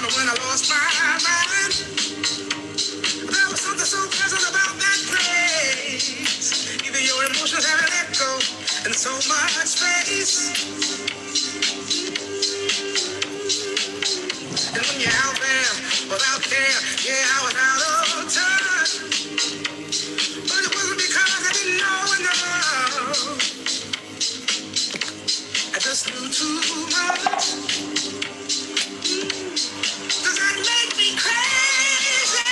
remember when I lost my mind. There was something so pleasant about that place. Even your emotions have an echo in so much space. And when you're out there without care, yeah, I was out of touch. But it wasn't because I didn't know enough. I just knew too much. Does that make me crazy?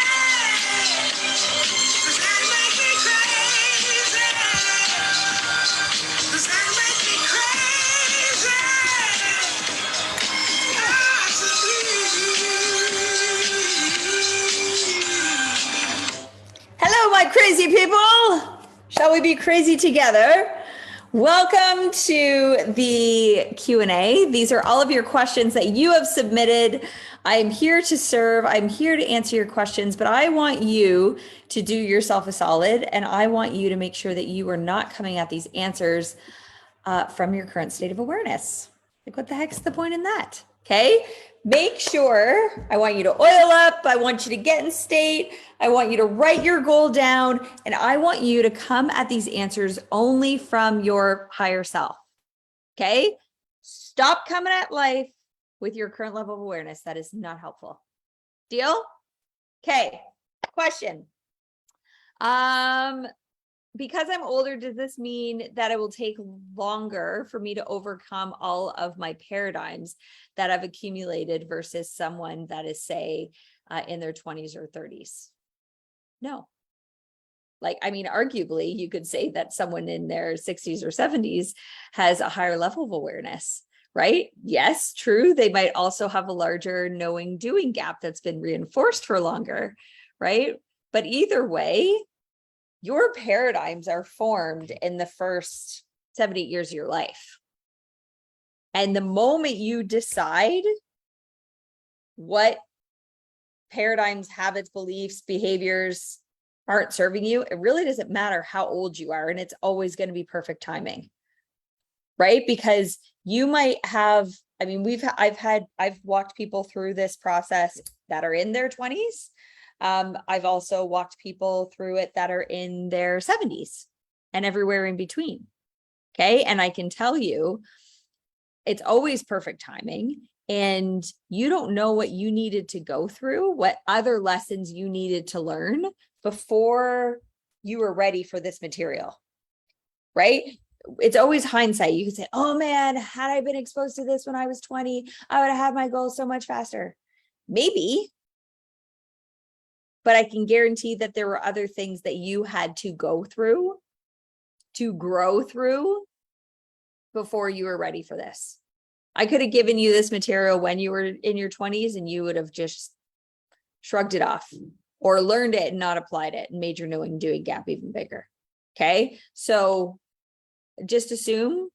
Does that make me crazy? Does that make me crazy? Hello, my crazy people. Shall we be crazy together? Welcome to the Q&A. These are all of your questions that you have submitted. I'm here to serve. I'm here to answer your questions, but I want you to do yourself a solid, and I want you to make sure that you are not coming at these answers from your current state of awareness. Like, what the heck's the point in that? Okay. Make sure, I want you to oil up. I want you to get in state. I want you to write your goal down. And I want you to come at these answers only from your higher self. Okay. Stop coming at life with your current level of awareness. That is not helpful. Deal? Okay. Question. Because I'm older, does this mean that it will take longer for me to overcome all of my paradigms that I've accumulated versus someone that is, say, in their 20s or 30s? No. Like, I mean, arguably, you could say that someone in their 60s or 70s has a higher level of awareness, right? Yes, true. They might also have a larger knowing doing gap that's been reinforced for longer, right? But either way, your paradigms are formed in the first 7 to 8 years of your life. And the moment you decide what paradigms, habits, beliefs, behaviors aren't serving you, it really doesn't matter how old you are. And it's always going to be perfect timing, right? Because you might have, I mean, I've walked people through this process that are in their 20s. I've also walked people through it that are in their 70s and everywhere in between. Okay. And I can tell you, it's always perfect timing. And you don't know what you needed to go through, what other lessons you needed to learn before you were ready for this material, right? It's always hindsight. You can say, oh man, had I been exposed to this when I was 20, I would have had my goals so much faster. Maybe. But I can guarantee that there were other things that you had to go through, to grow through before you were ready for this. I could have given you this material when you were in your 20s and you would have just shrugged it off or learned it and not applied it and made your knowing doing gap even bigger. Okay. So just assume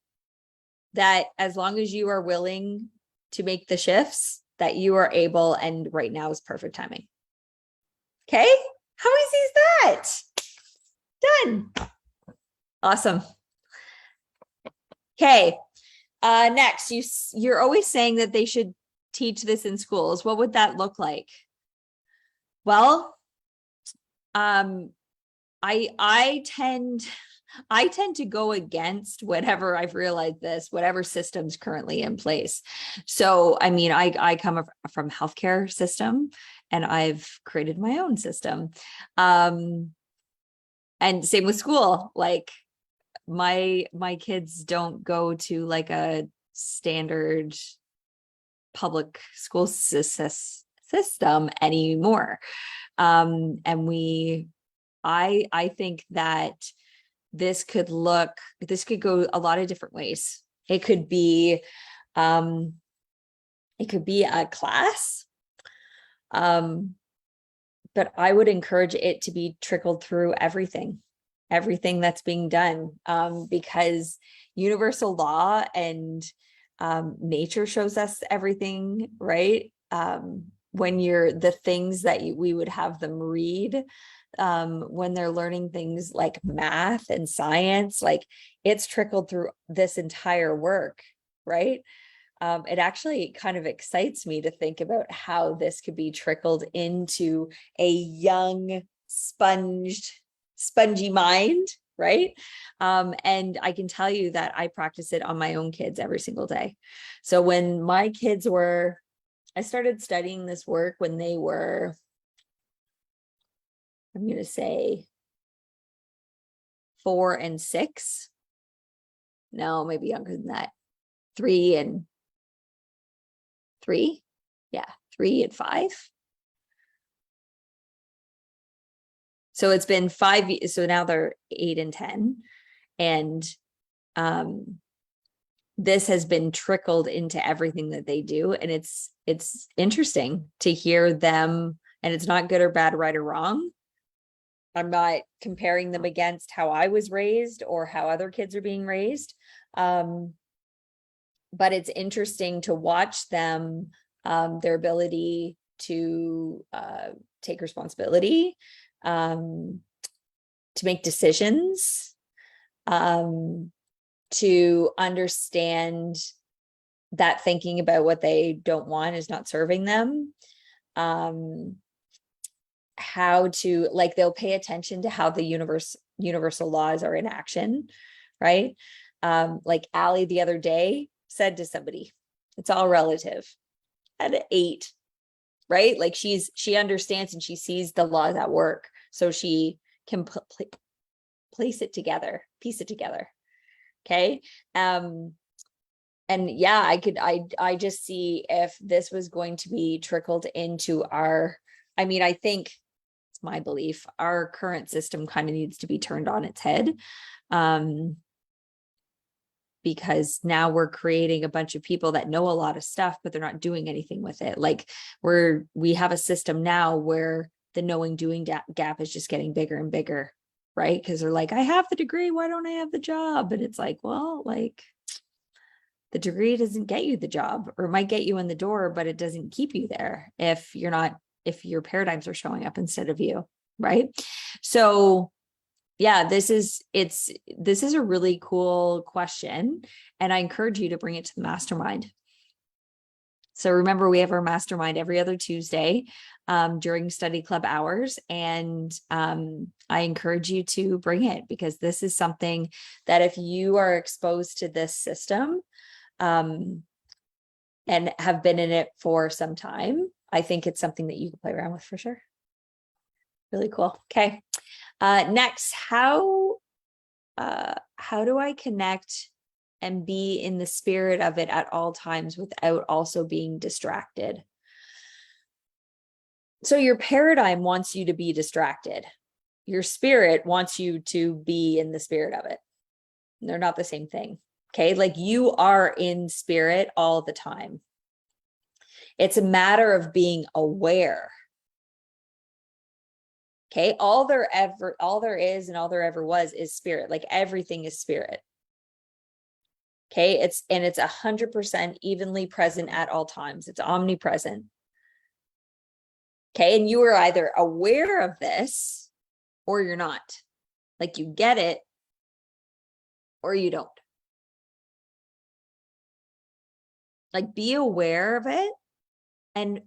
that as long as you are willing to make the shifts, that you are able, and right now is perfect timing. Okay, how easy is that? Done. Awesome. Okay, next, you're always saying that they should teach this in schools. What would that look like? Well, I tend to go against whatever I've realized whatever system's currently in place. So, I mean, I come from healthcare system, and I've created my own system. And same with school. Like my kids don't go to like a standard public school system anymore. And I think that this could go a lot of different ways. It could be a class. But I would encourage it to be trickled through everything that's being done, because universal law and nature shows us everything, right? When the things that we would have them read, when they're learning things like math and science, like it's trickled through this entire work, right? it actually kind of excites me to think about how this could be trickled into a young spongy mind, right? And I can tell you that I practice it on my own kids every single day. So when my kids were, I started studying this work when they were, I'm going to say 4 and 6. No, maybe younger than that. 3 and 3. Yeah, 3 and 5. So it's been 5 years. So now they're 8 and 10. And this has been trickled into everything that they do. And it's interesting to hear them, and it's not good or bad, right or wrong. I'm not comparing them against how I was raised or how other kids are being raised. But it's interesting to watch them, their ability to take responsibility, to make decisions, to understand that thinking about what they don't want is not serving them. How to, like, they'll pay attention to how the universal laws are in action, right? Like Allie the other day said to somebody, it's all relative at 8, right? Like she understands and she sees the laws at work, so she can piece it together. Okay. And yeah, I just see if this was going to be trickled into our, I mean, I think it's my belief, our current system kind of needs to be turned on its head. Because now we're creating a bunch of people that know a lot of stuff, but they're not doing anything with it. Like we have a system now where the knowing doing gap is just getting bigger and bigger, right? Because they're like, I have the degree, why don't I have the job? And it's like, well, like the degree doesn't get you the job, or it might get you in the door, but it doesn't keep you there if your paradigms are showing up instead of you, right? So yeah, this is a really cool question, and I encourage you to bring it to the mastermind. So remember, we have our mastermind every other Tuesday during study club hours, and I encourage you to bring it, because this is something that if you are exposed to this system and have been in it for some time, I think it's something that you can play around with for sure. Really cool. Okay. Next, how do I connect and be in the spirit of it at all times without also being distracted? So your paradigm wants you to be distracted. Your spirit wants you to be in the spirit of it. They're not the same thing. Okay. Like you are in spirit all the time. It's a matter of being aware. Okay. All there is and all there ever was is spirit. Like everything is spirit. Okay. It's 100% evenly present at all times. It's omnipresent. Okay. And you are either aware of this or you're not. Like you get it or you don't. Like be aware of it and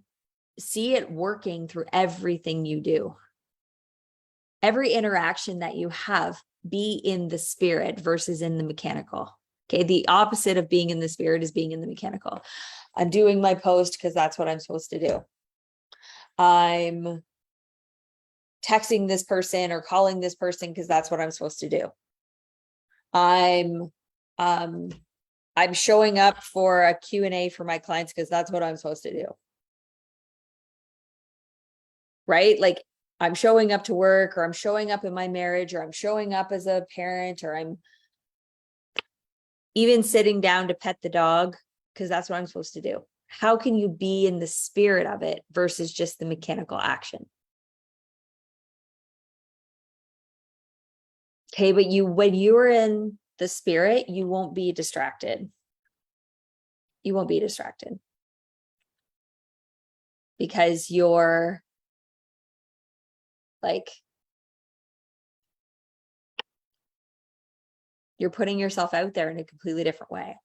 see it working through everything you do. Every interaction that you have, be in the spirit versus in the mechanical. Okay. The opposite of being in the spirit is being in the mechanical. I'm doing my post because that's what I'm supposed to do. I'm texting this person or calling this person because that's what I'm supposed to do. I'm showing up for a Q&A for my clients because that's what I'm supposed to do. Right? Like I'm showing up to work, or I'm showing up in my marriage, or I'm showing up as a parent, or I'm even sitting down to pet the dog because that's what I'm supposed to do. How can you be in the spirit of it versus just the mechanical action? Okay, but when you're in the spirit, you won't be distracted. You won't be distracted because you're like, you're putting yourself out there in a completely different way.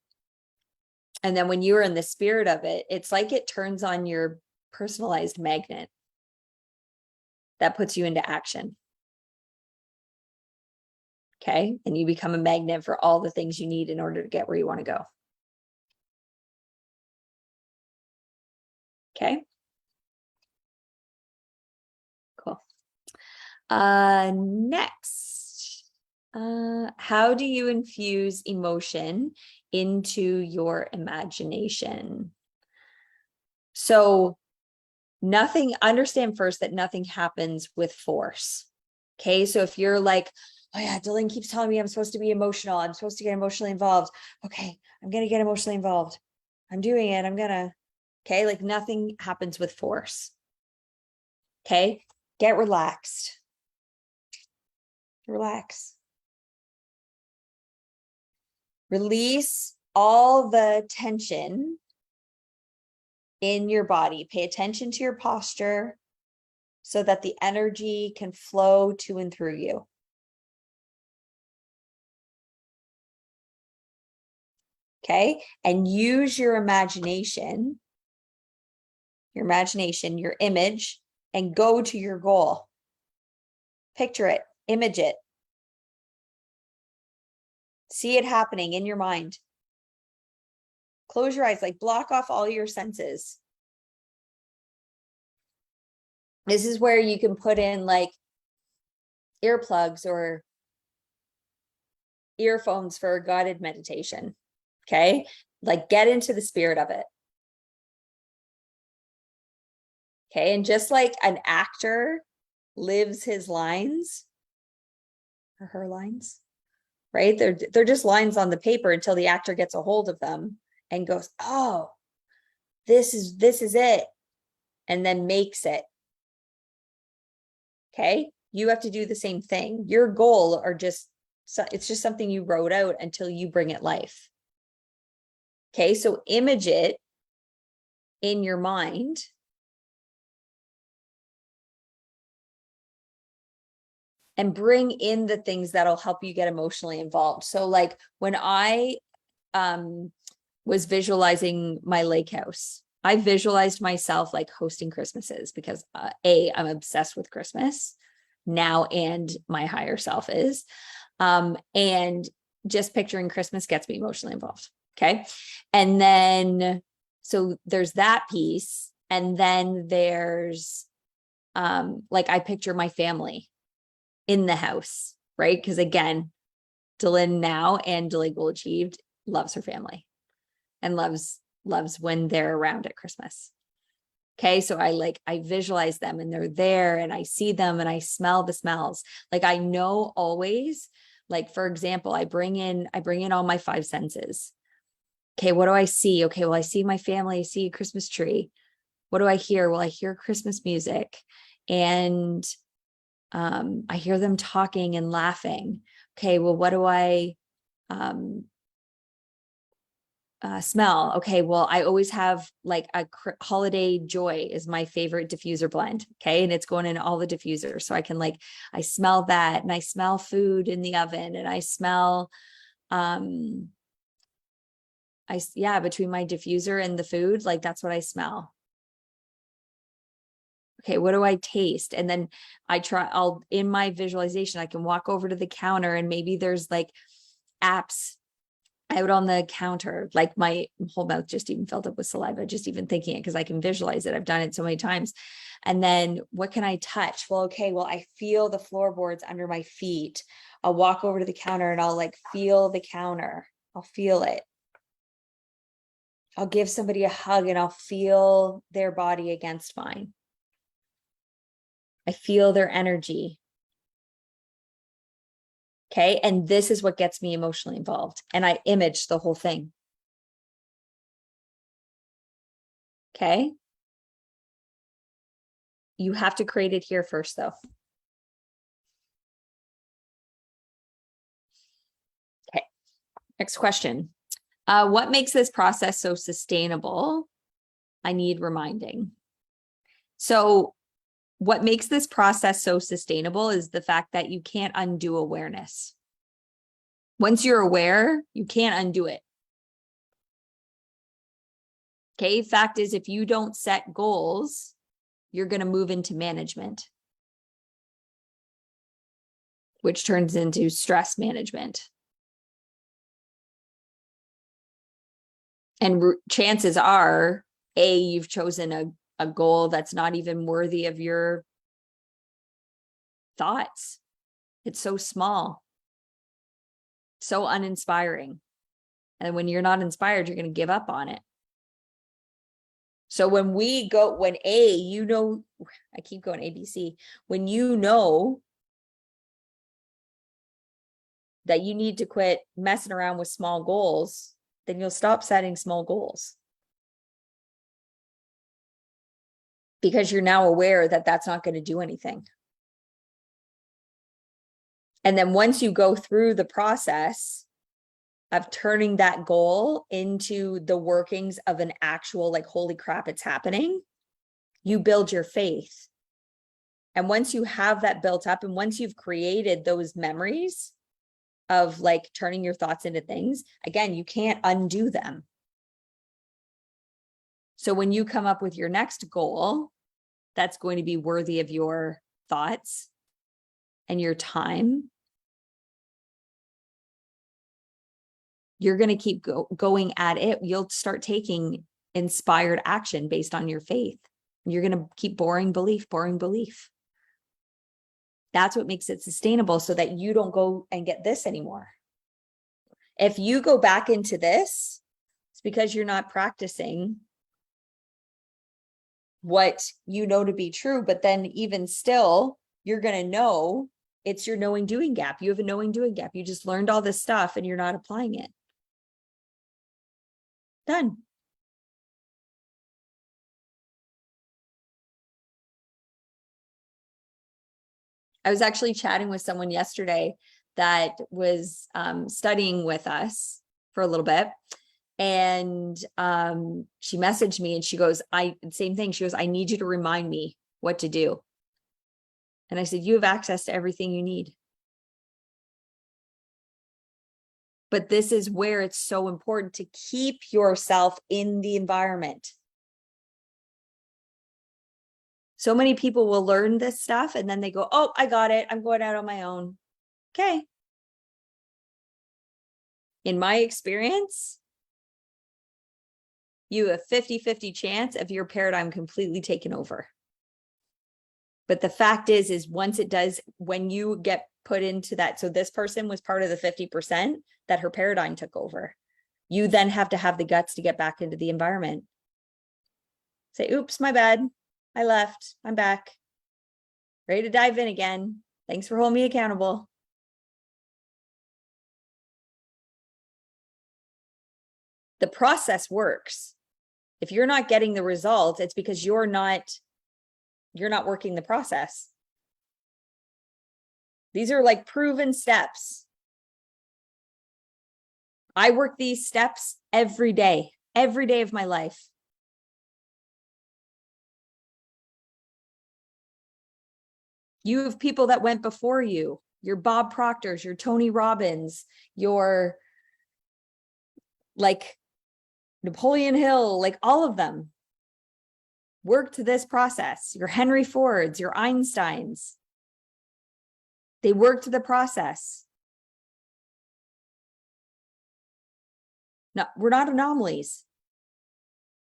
And then when you're in the spirit of it, it's like it turns on your personalized magnet that puts you into action. Okay. And you become a magnet for all the things you need in order to get where you want to go. Okay. Cool. Next, how do you infuse emotion into your imagination? So understand first that nothing happens with force. Okay. So if you're like, oh yeah, Dylan keeps telling me I'm supposed to be emotional. I'm supposed to get emotionally involved. Okay. I'm going to get emotionally involved. I'm doing it. Okay. Like nothing happens with force. Okay. Get relaxed. Relax. Release all the tension in your body. Pay attention to your posture so that the energy can flow to and through you. Okay. And use your imagination, your image, and go to your goal. Picture it, image it. See it happening in your mind. Close your eyes, like block off all your senses. This is where you can put in like earplugs or earphones for a guided meditation. Okay. Like get into the spirit of it. Okay. And just like an actor lives his lines or her lines, right? They're just lines on the paper until the actor gets a hold of them and goes, oh, this is it. And then makes it. Okay. You have to do the same thing. Your goal it's just something you wrote out until you bring it life. Okay. So image it in your mind. And bring in the things that'll help you get emotionally involved. So like when I was visualizing my lake house, I visualized myself like hosting Christmases because I'm obsessed with Christmas now and my higher self is. And just picturing Christmas gets me emotionally involved. Okay. And then, so there's that piece. And then there's like I picture my family in the house, right? Because again, Dylan now and Dylan Goal Achieved loves her family and loves when they're around at Christmas. Okay. So I visualize them and they're there and I see them and I smell the smells. Like I know always, like, for example, I bring in all my five senses. Okay. What do I see? Okay. Well, I see my family. I see a Christmas tree. What do I hear? Well, I hear Christmas music and I hear them talking and laughing. Okay. Well, what do I smell? Okay. Well, I always have like a holiday joy is my favorite diffuser blend. Okay. And it's going in all the diffusers. So I can I smell that and I smell food in the oven and I smell, between my diffuser and the food, like that's what I smell. Okay, what do I taste? And then in my visualization, I can walk over to the counter and maybe there's like apps out on the counter, like my whole mouth just even filled up with saliva, just even thinking it, because I can visualize it. I've done it so many times. And then what can I touch? Well, I feel the floorboards under my feet. I'll walk over to the counter and I'll feel the counter. I'll feel it. I'll give somebody a hug and I'll feel their body against mine. I feel their energy. Okay. And this is what gets me emotionally involved. And I image the whole thing. Okay. You have to create it here first, though. Okay. Next question. What makes this process so sustainable? I need reminding. So what makes this process so sustainable is the fact that you can't undo awareness. Once you're aware, you can't undo it. Okay. Fact is, if you don't set goals, you're going to move into management, which turns into stress management. And chances are, you've chosen a goal that's not even worthy of your thoughts. It's so small, so uninspiring. And when you're not inspired, you're going to give up on it. So when I keep going ABC, when you know that you need to quit messing around with small goals, then you'll stop setting small goals. Because you're now aware that that's not going to do anything. And then once you go through the process of turning that goal into the workings of an actual, like, holy crap, it's happening, you build your faith. And once you have that built up, and once you've created those memories of like turning your thoughts into things, again, you can't undo them. So when you come up with your next goal, that's going to be worthy of your thoughts and your time, you're going to keep going at it. You'll start taking inspired action based on your faith. You're going to keep boring belief. That's what makes it sustainable, so that you don't go and get this anymore. If you go back into this, it's because you're not practicing what you know to be true. But then even still, you're going to know it's your knowing doing gap. You have a knowing doing gap. You just learned all this stuff and you're not applying it. Done. I was actually chatting with someone yesterday that was studying with us for a little bit. And she messaged me and she goes, same thing. She goes, I need you to remind me what to do. And I said, you have access to everything you need. But this is where it's so important to keep yourself in the environment. So many people will learn this stuff and then they go, oh, I got it. I'm going out on my own. Okay. In my experience, you have 50-50 chance of your paradigm completely taken over. But the fact is once it does, when you get put into that, so this person was part of the 50% that her paradigm took over. You then have to have the guts to get back into the environment. Say, oops, my bad. I left. I'm back. Ready to dive in again. Thanks for holding me accountable. The process works. If you're not getting the results, it's because you're not working the process. These are like proven steps. I work these steps every day of my life. You have people that went before you, your Bob Proctors, your Tony Robbins, your like Napoleon Hill, like all of them worked this process. Your Henry Fords, your Einsteins, they worked the process. No, we're not anomalies.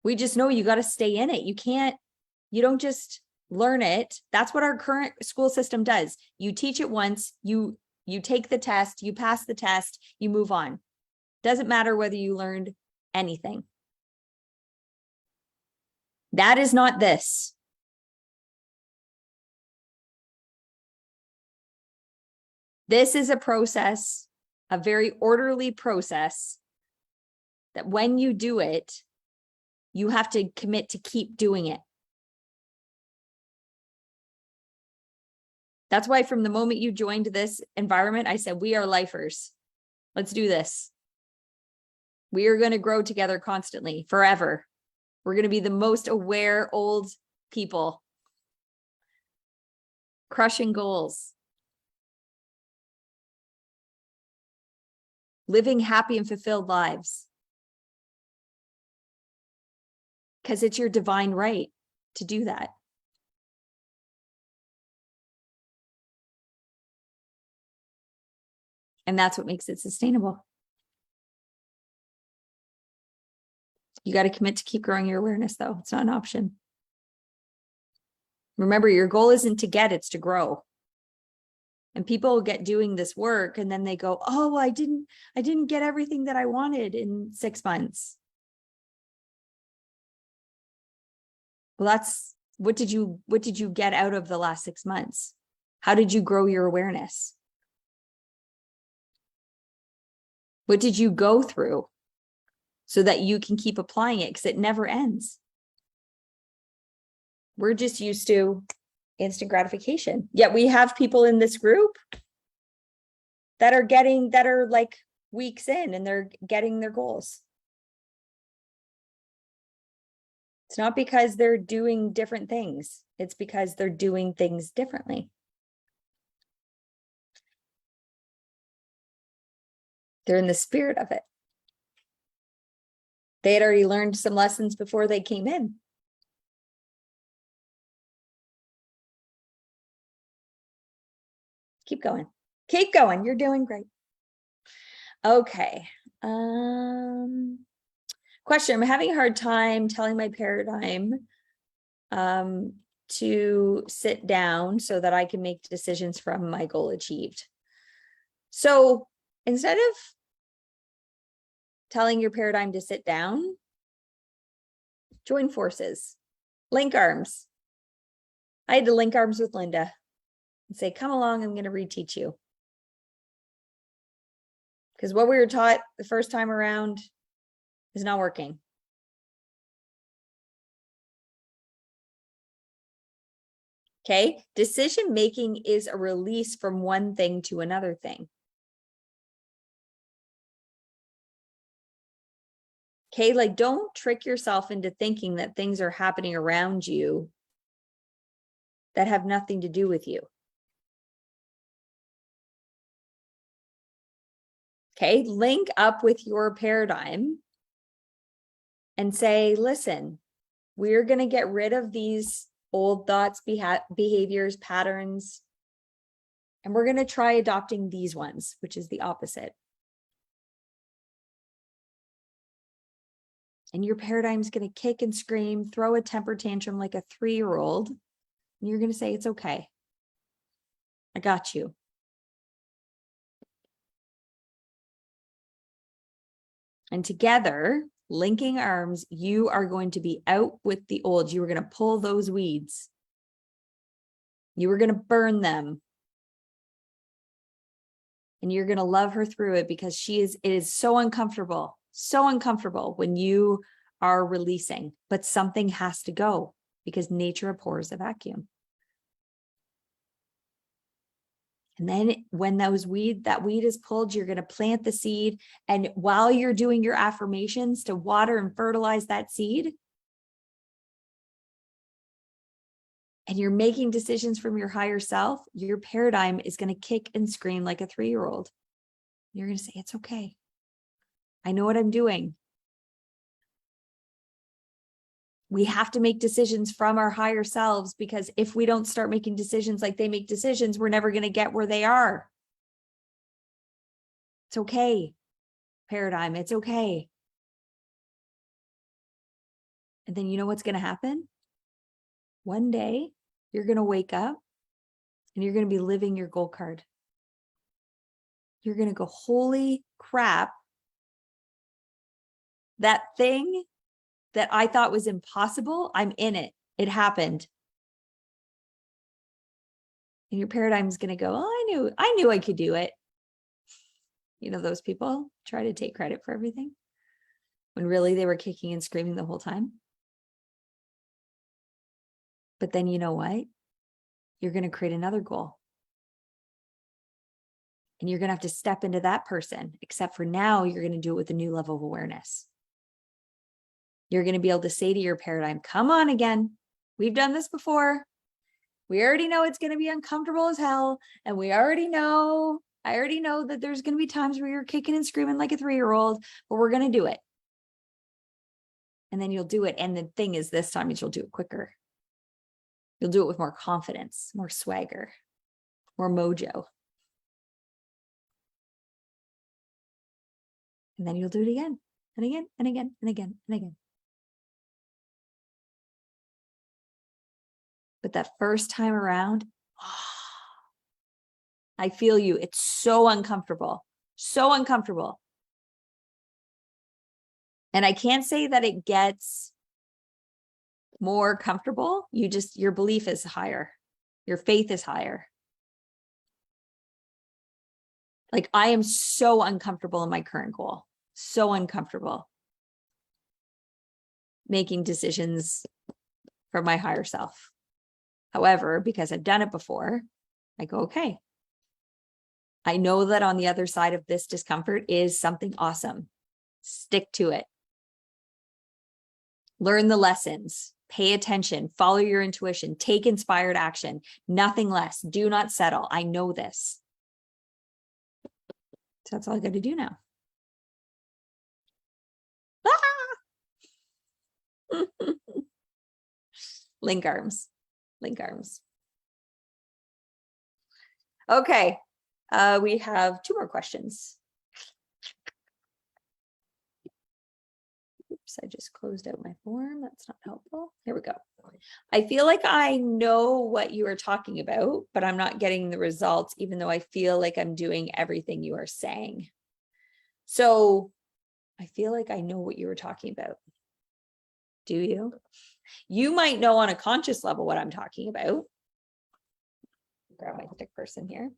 We just know you got to stay in it. You don't just learn it. That's what our current school system does. You teach it once, you take the test, you pass the test, you move on. Doesn't matter whether you learned anything. That is not this. This is a process, a very orderly process that when you do it, you have to commit to keep doing it. That's why from the moment you joined this environment, I said, we are lifers. Let's do this. We are going to grow together constantly, forever. We're going to be the most aware old people. Crushing goals. Living happy and fulfilled lives. because it's your divine right to do that. And that's what makes it sustainable. You got to commit to keep growing your awareness, though. It's not an option. Remember, your goal isn't to get, it's to grow. And people get doing this work and then they go, oh, I didn't get everything that I wanted in 6 months. Well, that's what did you get out of the last 6 months? How did you grow your awareness? What did you go through so that you can keep applying it? Because it never ends. We're just used to instant gratification. Yet we have people in this group that are like weeks in and they're getting their goals. It's not because they're doing different things. It's because they're doing things differently. They're in the spirit of it. They had already learned some lessons before they came in. Keep going. Keep going. You're doing great. Okay. Question. I'm having a hard time telling my paradigm to sit down so that I can make decisions from my goal achieved. So instead of telling your paradigm to sit down, join forces, link arms. I had to link arms with Linda and say, come along, I'm going to reteach you. Because what we were taught the first time around is not working. Okay, decision making is a release from one thing to another thing. Okay, like don't trick yourself into thinking that things are happening around you that have nothing to do with you. Okay, link up with your paradigm and say, listen, we're going to get rid of these old thoughts, behaviors, patterns, and we're going to try adopting these ones, which is the opposite. And your paradigm's going to kick and scream, throw a temper tantrum like a 3-year-old. And you're going to say, it's okay. I got you. And together, linking arms, you are going to be out with the old. You are going to pull those weeds. You are going to burn them. And you're going to love her through it because it is so uncomfortable when you are releasing, but something has to go because nature abhors a vacuum. And then when that weed is pulled, you're going to plant the seed. And while you're doing your affirmations to water and fertilize that seed, and you're making decisions from your higher self, your paradigm is going to kick and scream like a 3-year-old. You're going to say, it's okay. I know what I'm doing. We have to make decisions from our higher selves because if we don't start making decisions like they make decisions, we're never going to get where they are. It's okay, paradigm. It's okay. And then you know what's going to happen? One day, you're going to wake up and you're going to be living your goal card. You're going to go, holy crap. That thing that I thought was impossible, I'm in it. It happened. And your paradigm is going to go, oh, I knew I could do it. You know, those people try to take credit for everything when really they were kicking and screaming the whole time. But then you know what? You're going to create another goal. And you're going to have to step into that person, except for now you're going to do it with a new level of awareness. You're going to be able to say to your paradigm, come on again. We've done this before. We already know it's going to be uncomfortable as hell. And I already know that there's going to be times where you're kicking and screaming like a 3-year-old, but we're going to do it. And then you'll do it. And the thing is, this time is you'll do it quicker. You'll do it with more confidence, more swagger, more mojo. And then you'll do it again and again and again and again and again. But that first time around, I feel you. It's so uncomfortable, so uncomfortable. And I can't say that it gets more comfortable. Your belief is higher. Your faith is higher. Like, I am so uncomfortable in my current goal, so uncomfortable making decisions for my higher self. However, because I've done it before, I go, okay, I know that on the other side of this discomfort is something awesome. Stick to it. Learn the lessons, pay attention, follow your intuition, take inspired action, nothing less. Do not settle. I know this. So that's all I got to do now. Ah! Link arms. Okay. We have 2 more questions. Oops, I just closed out my form. That's not helpful. Here we go. I feel like I know what you are talking about, but I'm not getting the results, even though I feel like I'm doing everything you are saying. So I feel like I know what you were talking about. Do you? You might know on a conscious level what I'm talking about. Grab my stick person here.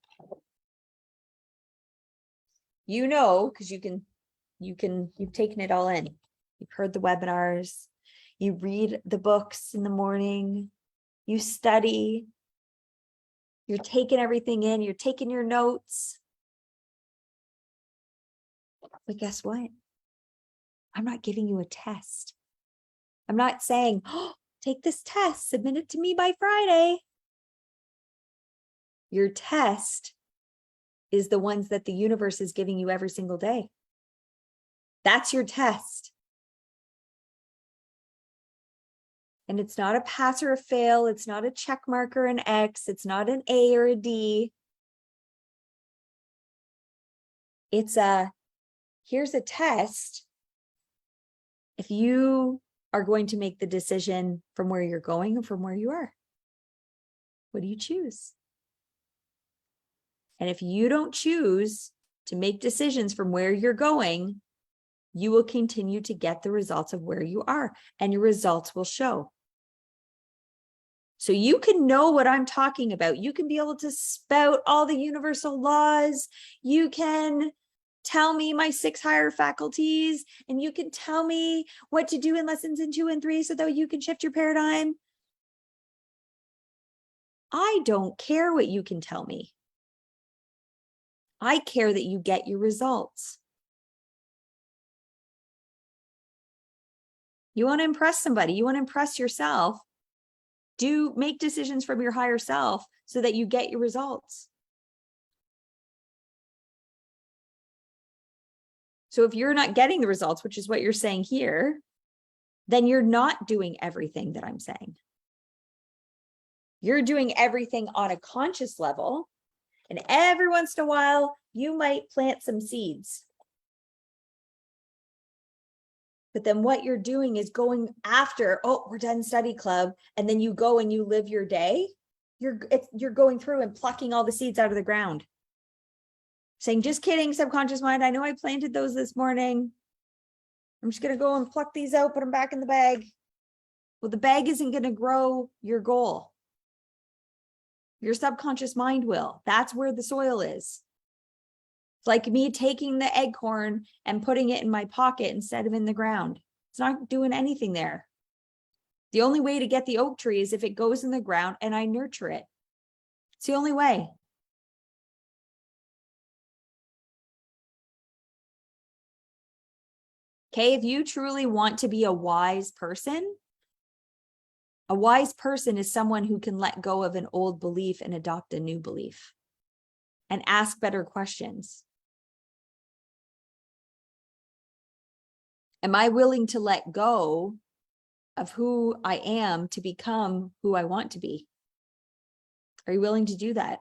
You know, because you've taken it all in. You've heard the webinars. You read the books in the morning. You study. You're taking everything in. You're taking your notes. But guess what? I'm not giving you a test. I'm not saying, oh, take this test, submit it to me by Friday. Your test is the ones that the universe is giving you every single day. That's your test. And it's not a pass or a fail. It's not a check mark or an X. It's not an A or a D. It's here's a test. If you are going to make the decision from where you're going and from where you are, what do you choose? And if you don't choose to make decisions from where you're going, you will continue to get the results of where you are, and your results will show. So you can know what I'm talking about. You can be able to spout all the universal laws. You can tell me my 6 higher faculties, and you can tell me what to do in lessons in 2 and 3 so that you can shift your paradigm. I don't care what you can tell me. I care that you get your results. You want to impress somebody, you want to impress yourself. Make decisions from your higher self so that you get your results. So if you're not getting the results, which is what you're saying here, then you're not doing everything that I'm saying. You're doing everything on a conscious level, and every once in a while, you might plant some seeds. But then what you're doing is going after, oh, we're done study club, and then you go and you live your day. You're going through and plucking all the seeds out of the ground. Saying, just kidding, subconscious mind. I know I planted those this morning. I'm just going to go and pluck these out, put them back in the bag. Well, the bag isn't going to grow your goal. Your subconscious mind will. That's where the soil is. It's like me taking the acorn and putting it in my pocket instead of in the ground. It's not doing anything there. The only way to get the oak tree is if it goes in the ground and I nurture it. It's the only way. Okay, if you truly want to be a wise person is someone who can let go of an old belief and adopt a new belief and ask better questions. Am I willing to let go of who I am to become who I want to be? Are you willing to do that?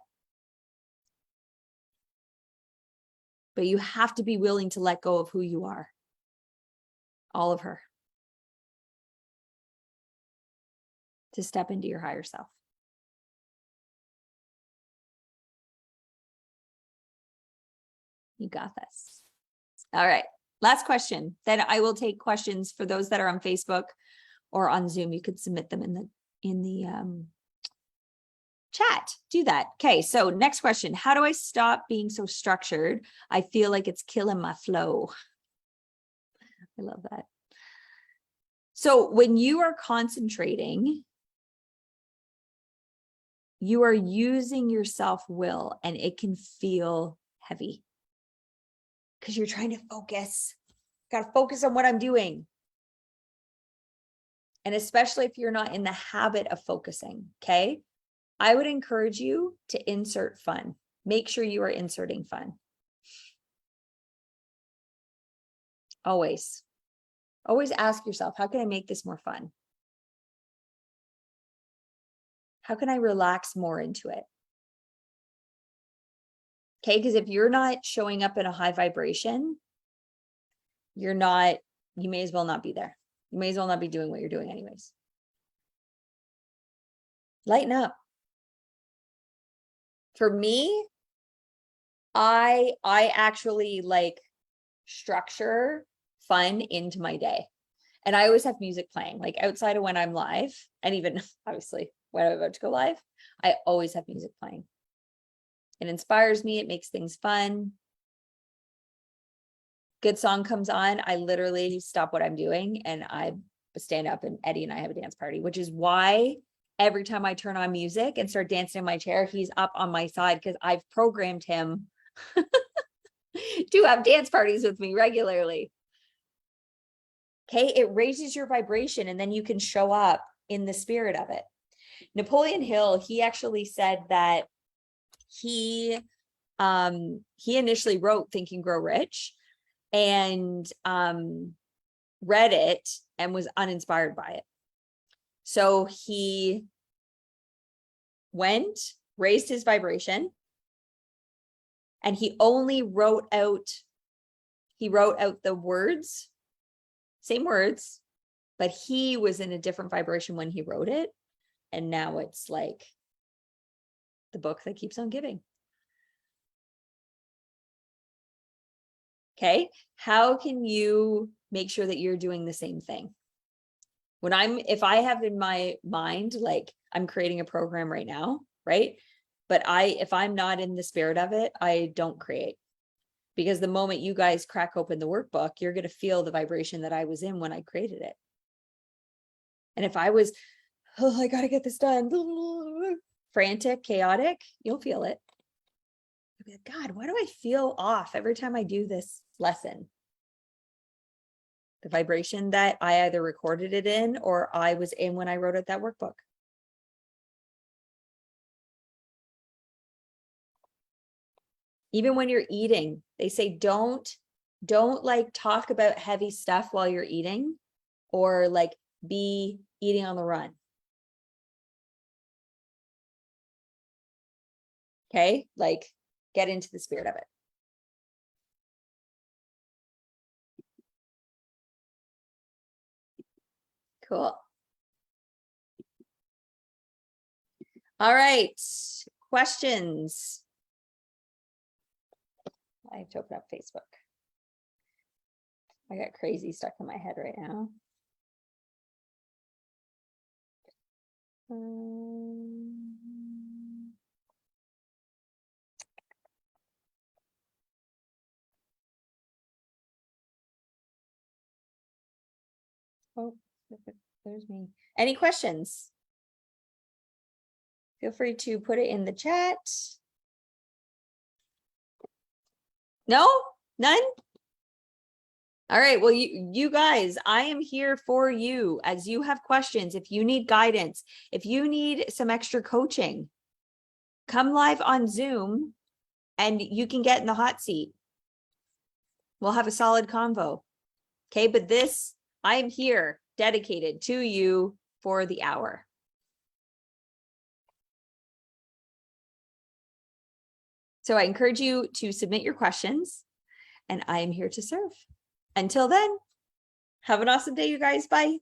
But you have to be willing to let go of who you are. All of her. To step into your higher self. You got this. All right. Last question. Then I will take questions for those that are on Facebook or on Zoom. You could submit them in the chat. Do that. Okay. So next question. How do I stop being so structured? I feel like it's killing my flow. I love that. So when you are concentrating, you are using your self-will and it can feel heavy because you're trying to focus. Got to focus on what I'm doing. And especially if you're not in the habit of focusing, okay? I would encourage you to insert fun. Make sure you are inserting fun. Always. Always ask yourself, how can I make this more fun? How can I relax more into it? Okay, because if you're not showing up in a high vibration, you may as well not be there. You may as well not be doing what you're doing anyways. Lighten up. For me, I actually like structure fun into my day. And I always have music playing, like outside of when I'm live, and even obviously when I'm about to go live, I always have music playing. It inspires me, it makes things fun. Good song comes on, I literally stop what I'm doing and I stand up, and Eddie and I have a dance party, which is why every time I turn on music and start dancing in my chair, he's up on my side because I've programmed him to have dance parties with me regularly. Okay, it raises your vibration and then you can show up in the spirit of it. Napoleon Hill, he actually said that he initially wrote Think and Grow Rich and read it and was uninspired by it. So he went, raised his vibration, and he only wrote out the words, same words, but he was in a different vibration when he wrote it. And now it's like the book that keeps on giving. Okay. How can you make sure that you're doing the same thing? If I have in my mind, like I'm creating a program right now, right? But if I'm not in the spirit of it, I don't create. Because the moment you guys crack open the workbook, you're going to feel the vibration that I was in when I created it. And if I was, oh, I got to get this done, frantic, chaotic, you'll feel it. You'll be like, God, why do I feel off every time I do this lesson? The vibration that I either recorded it in or I was in when I wrote out that workbook. Even when you're eating, they say don't like talk about heavy stuff while you're eating, or like be eating on the run. Okay, like get into the spirit of it. Cool. All right, questions. I have to open up Facebook. I got crazy stuck in my head right now. Oh, there's me. Any questions? Feel free to put it in the chat. No? None? All right. Well, you guys, I am here for you as you have questions. If you need guidance, if you need some extra coaching, come live on Zoom and you can get in the hot seat. We'll have a solid convo. Okay, but this, I am here dedicated to you for the hour. So I encourage you to submit your questions, and I am here to serve. Until then, have an awesome day, you guys. Bye.